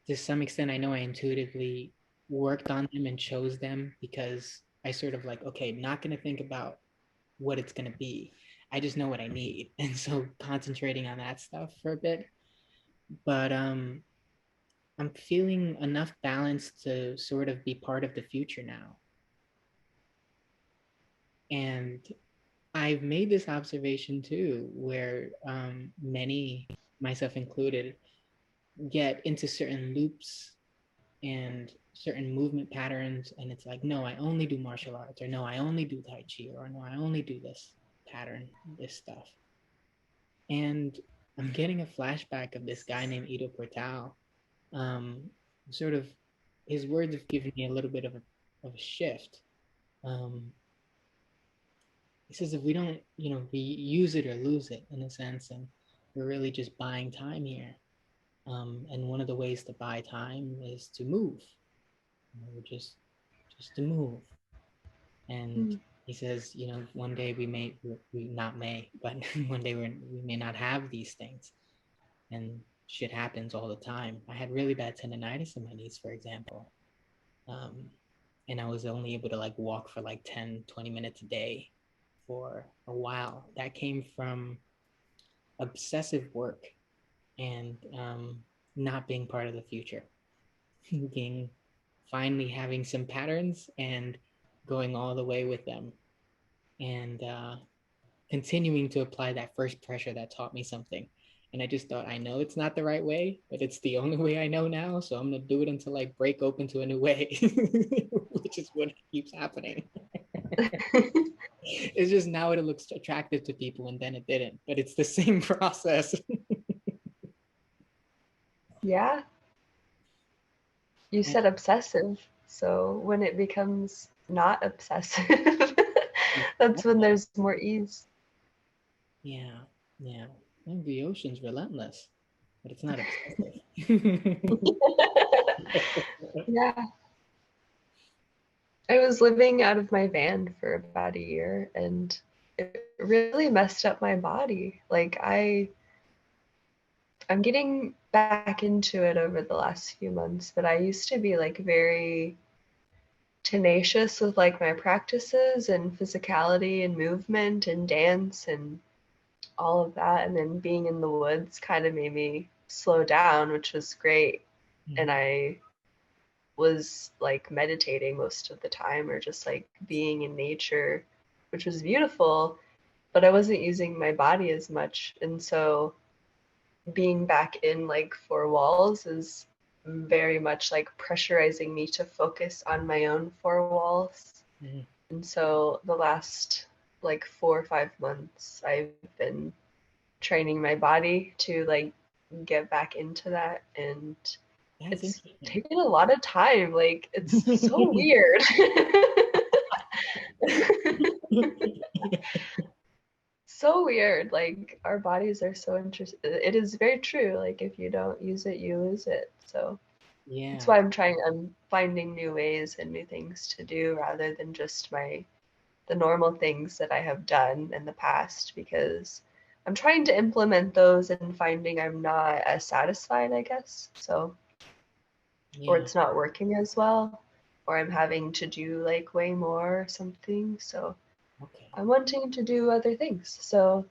Speaker 2: to some extent, I know I intuitively worked on them and chose them because I sort of like, okay, not going to think about what it's going to be. I just know what I need. And so concentrating on that stuff for a bit. But I'm feeling enough balance to sort of be part of the future now. And I've made this observation too, where many, myself included, get into certain loops and certain movement patterns. And it's like, no, I only do martial arts, or no, I only do Tai Chi, or no, I only do this pattern, this stuff. And I'm getting a flashback of this guy named Ido Portal. Sort of, his words have given me a little bit of a shift. He says if we don't, we use it or lose it in a sense, and we're really just buying time here. And one of the ways to buy time is to move, just to move. And he says, one day we not may, but one day we may not have these things, and shit happens all the time. I had really bad tendonitis in my knees, for example, and I was only able to like walk for like 10, 20 minutes a day for a while. That came from obsessive work and not being part of the future, being finally having some patterns and going all the way with them, and continuing to apply that first pressure that taught me something. And I just thought, I know it's not the right way, but it's the only way I know now. So I'm going to do it until I break open to a new way, which is what keeps happening. It's just now it looks attractive to people and then it didn't, but it's the same process.
Speaker 1: Yeah. You said obsessive. So when it becomes not obsessive, that's when there's more ease.
Speaker 2: Yeah. And the ocean's relentless, but it's not obsessive.
Speaker 1: Yeah. I was living out of my van for about a year, and it really messed up my body. Like I'm getting back into it over the last few months, but I used to be like very tenacious with like my practices and physicality and movement and dance and all of that. And then being in the woods kind of made me slow down, which was great. And I was like meditating most of the time, or just like being in nature, which was beautiful, but I wasn't using my body as much. And so being back in like four walls is very much like pressurizing me to focus on my own four walls. And so the last like 4 or 5 months I've been training my body to like get back into that, and it's taken a lot of time. Like it's so weird. So weird. Like our bodies are so interesting. It is very true. Like if you don't use it, you lose it. So
Speaker 2: yeah,
Speaker 1: that's why I'm finding new ways and new things to do rather than just the normal things that I have done in the past, because I'm trying to implement those and finding I'm not as satisfied, I guess. So or it's not working as well, or I'm having to do like way more or something. So I'm wanting to do other things. So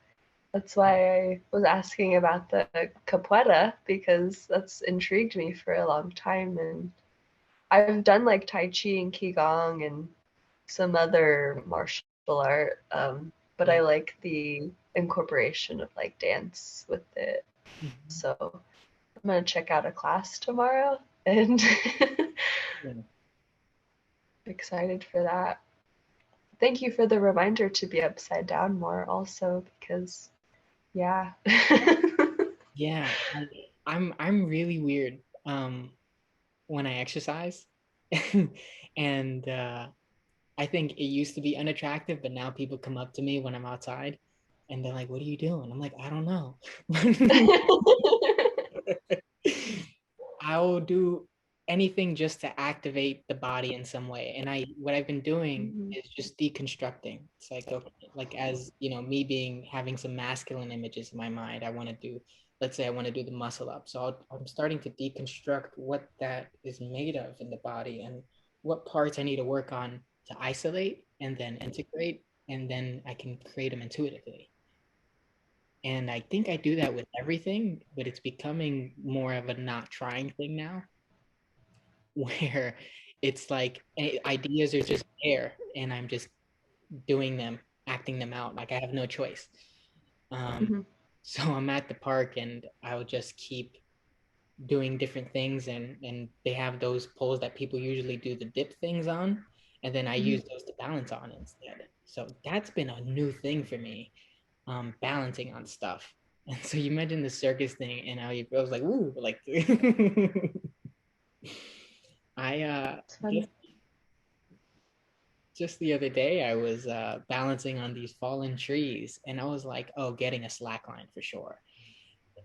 Speaker 1: that's why I was asking about the capoeira, because that's intrigued me for a long time. And I've done like Tai Chi and Qigong and some other martial art, but I like the incorporation of like dance with it. So I'm going to check out a class tomorrow, and excited for that. Thank you for the reminder to be upside down more also, because yeah.
Speaker 2: I'm really weird when I exercise. And I think it used to be unattractive, but now people come up to me when I'm outside and they're like, what are you doing? I'm like, I don't know. I will do anything just to activate the body in some way. And what I've been doing is just deconstructing. It's like, okay, like as me having some masculine images in my mind, I want to do let's say I want to do the muscle up. So I'm starting to deconstruct what that is made of in the body and what parts I need to work on to isolate and then integrate, and then I can create them intuitively. And I think I do that with everything, but it's becoming more of a not trying thing now, where it's like ideas are just there and I'm just doing them, acting them out. Like I have no choice. So I'm at the park and I'll just keep doing different things, and they have those poles that people usually do the dip things on, and then I use those to balance on instead. So that's been a new thing for me, balancing on stuff. And so you mentioned the circus thing, and I was like, ooh, like I just the other day I was balancing on these fallen trees, and I was like, oh, getting a slack line for sure.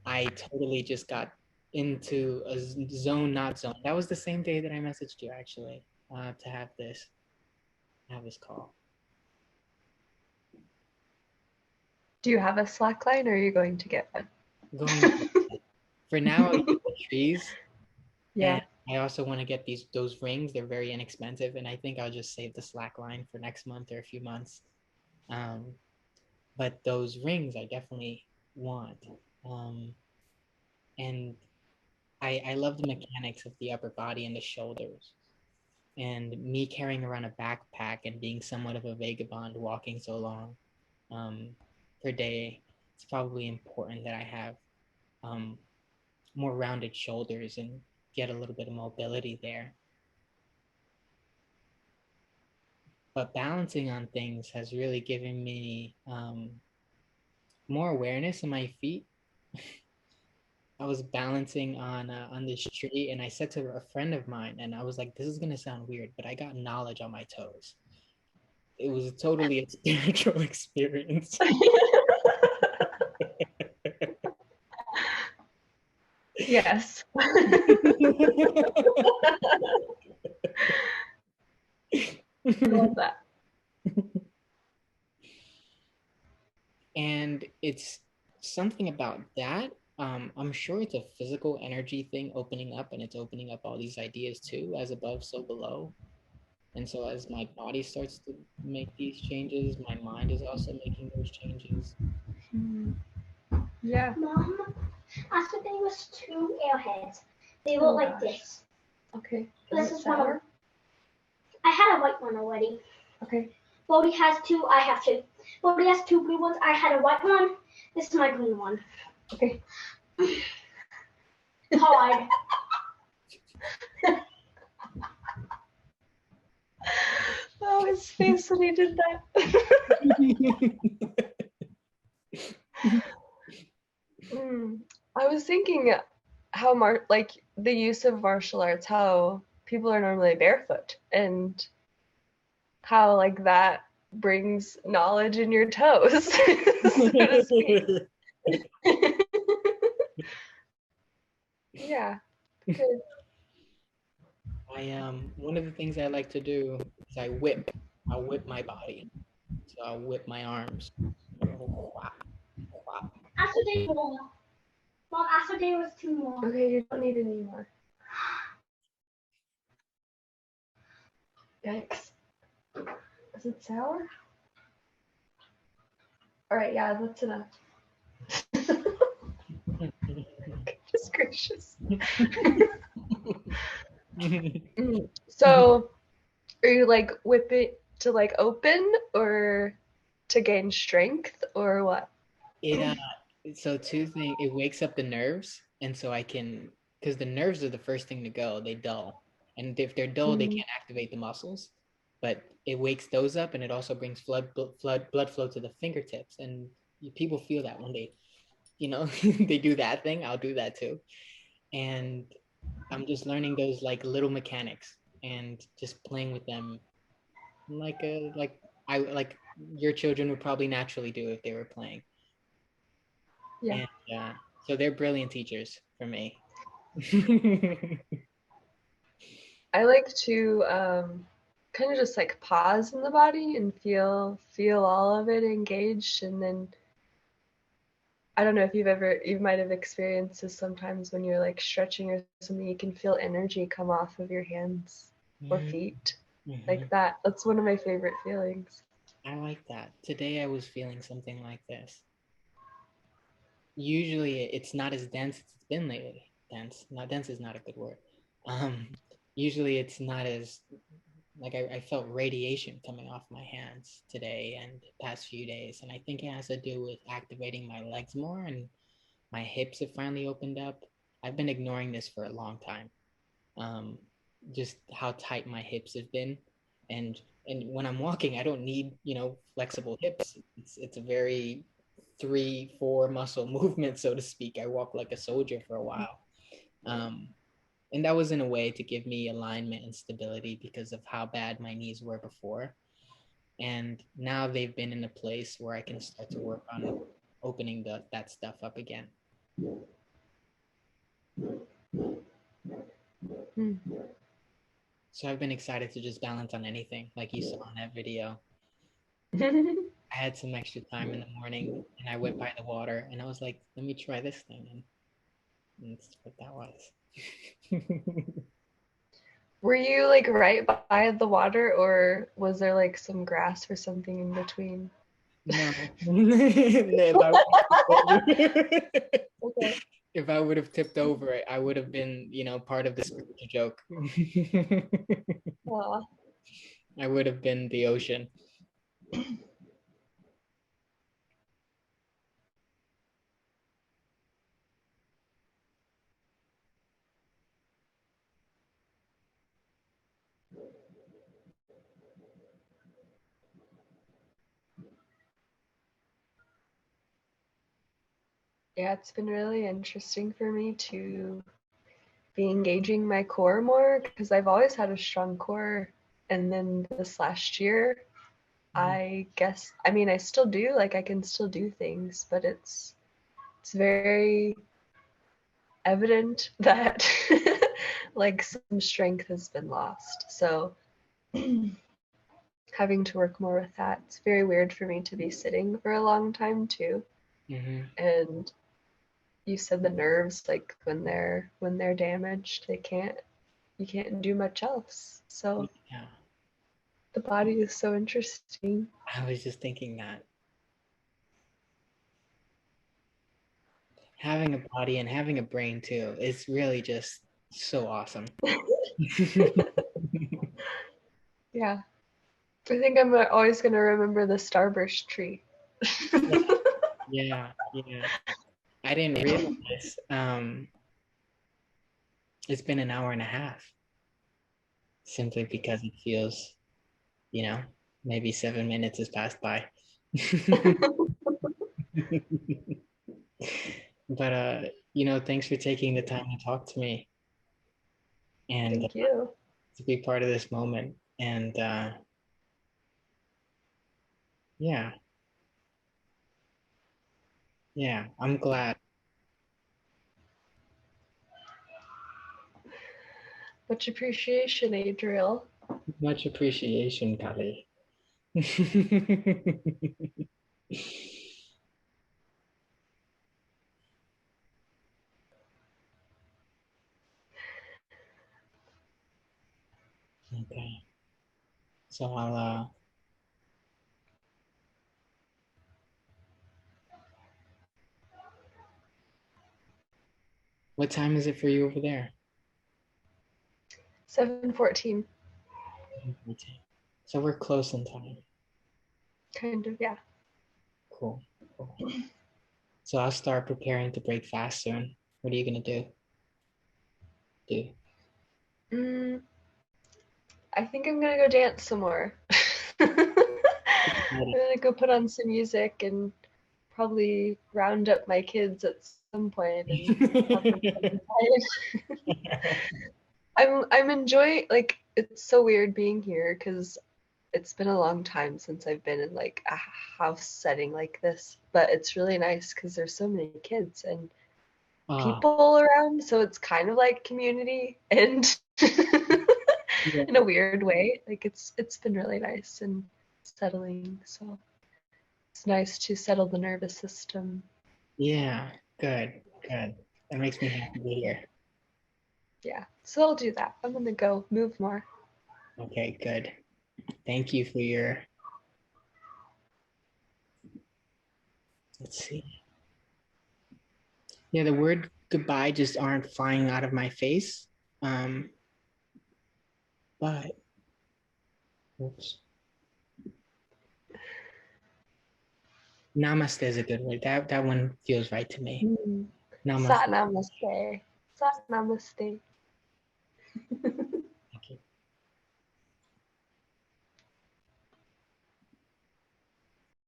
Speaker 2: I totally just got into a zone, not zone. That was the same day that I messaged you actually, to have this call.
Speaker 1: Do you have a slack line, or are you going to get one?
Speaker 2: Going for now, I'll get the trees.
Speaker 1: Yeah.
Speaker 2: And I also want to get those rings. They're very inexpensive, and I think I'll just save the slack line for next month or a few months. But those rings I definitely want. And I love the mechanics of the upper body and the shoulders. And me carrying around a backpack and being somewhat of a vagabond, walking so long per day, it's probably important that I have more rounded shoulders and get a little bit of mobility there. But balancing on things has really given me more awareness in my feet. I was balancing on this tree, and I said to a friend of mine, and I was like, "This is gonna sound weird, but I got knowledge on my toes." It was totally a spiritual experience.
Speaker 1: Yes. I love that.
Speaker 2: And it's something about that. I'm sure it's a physical energy thing opening up, and it's opening up all these ideas too, as above, so below. And so as my body starts to make these changes, my mind is also making those changes.
Speaker 1: Yeah.
Speaker 3: Mom, after there was 2 airheads. They look like this.
Speaker 1: Okay.
Speaker 3: This is one of. I had a white one already.
Speaker 1: Okay.
Speaker 3: Bodhi has 2. I have 2. Bodhi has 2 blue ones. I had a white one. This is my green one.
Speaker 1: Okay.
Speaker 3: Hard.
Speaker 1: Oh, his face when he did that. I was thinking how like the use of martial arts, how people are normally barefoot, and how like that brings knowledge in your toes, so to speak. Yeah, good.
Speaker 2: One of the things I like to do is I'll whip my body. So I'll whip my arms.
Speaker 3: Yesterday more. Mom, yesterday was 2 more.
Speaker 1: Okay, you don't need any more. Yikes. Is it sour? All right, yeah, that's enough. Just gracious. So, are you like whip it to like open, or to gain strength, or what?
Speaker 2: So 2 things. It wakes up the nerves, and so I can, because the nerves are the first thing to go. They dull, and if they're dull, they can't activate the muscles. But it wakes those up, and it also brings blood flow to the fingertips, and people feel that when they, they do that thing. I'll do that too, and I'm just learning those like little mechanics and just playing with them, like your children would probably naturally do if they were playing.
Speaker 1: Yeah.
Speaker 2: And so they're brilliant teachers for me.
Speaker 1: I like to kind of just like pause in the body and feel all of it engaged, and then I don't know if you might have experienced this sometimes when you're like stretching or something, you can feel energy come off of your hands or feet like that. That's one of my favorite feelings.
Speaker 2: I like that. Today I was feeling something like this. Usually it's not as dense as it's been lately. Not dense is not a good word. Usually it's not as, like I felt radiation coming off my hands today and the past few days. And I think it has to do with activating my legs more, and my hips have finally opened up. I've been ignoring this for a long time. Just how tight my hips have been. And when I'm walking, I don't need, flexible hips. It's a very 3-4 muscle movement, so to speak. I walk like a soldier for a while. And that was in a way to give me alignment and stability because of how bad my knees were before. And now they've been in a place where I can start to work on opening that stuff up again. So I've been excited to just balance on anything, like you saw in that video. I had some extra time in the morning and I went by the water and I was like, let me try this thing. And that's what that was.
Speaker 1: Were you like right by the water, or was there like some grass or something in between?
Speaker 2: No.
Speaker 1: Okay.
Speaker 2: If I would have tipped over it, I would have been, part of the spiritual joke. I would have been the ocean.
Speaker 1: Yeah, it's been really interesting for me to be engaging my core more, because I've always had a strong core. And then this last year, I guess, I mean, I still do, like I can still do things, but it's very evident that like some strength has been lost. So having to work more with that. It's very weird for me to be sitting for a long time too. And you said the nerves, like when they're damaged, you can't do much else. So
Speaker 2: yeah,
Speaker 1: the body is so interesting.
Speaker 2: I was just thinking that having a body and having a brain too is really just so awesome.
Speaker 1: Yeah. I think I'm always going to remember the starburst tree.
Speaker 2: Yeah. I didn't realize it's been an hour and a half, simply because it feels, maybe 7 minutes has passed by. But thanks for taking the time to talk to me and
Speaker 1: Thank you.
Speaker 2: to be part of this moment. And yeah, I'm glad.
Speaker 1: Much appreciation, Adriel.
Speaker 2: Much appreciation, Kali. Okay. So I'll what time is it for you over there?
Speaker 1: 7:14.
Speaker 2: So we're close in time.
Speaker 1: Kind of, yeah.
Speaker 2: Cool. So I'll start preparing to break fast soon. What are you gonna do?
Speaker 1: I think I'm gonna go dance some more. I'm gonna go put on some music and probably round up my kids at some point and have them I'm enjoying, like, it's so weird being here because it's been a long time since I've been in like a house setting like this, but it's really nice because there's so many kids and people around, so it's kind of like community and in a weird way. Like it's been really nice and settling, so it's nice to settle the nervous system.
Speaker 2: Yeah, good, good. That makes me happy to hear.
Speaker 1: Yeah, so I'll do that. I'm gonna go move more.
Speaker 2: Okay, good. Thank you for your, let's see. Yeah, the word goodbye just aren't flying out of my face. Um, but, oops. Namaste is a good word. That one feels right to me. Namaste.
Speaker 1: Sat namaste. Sat namaste.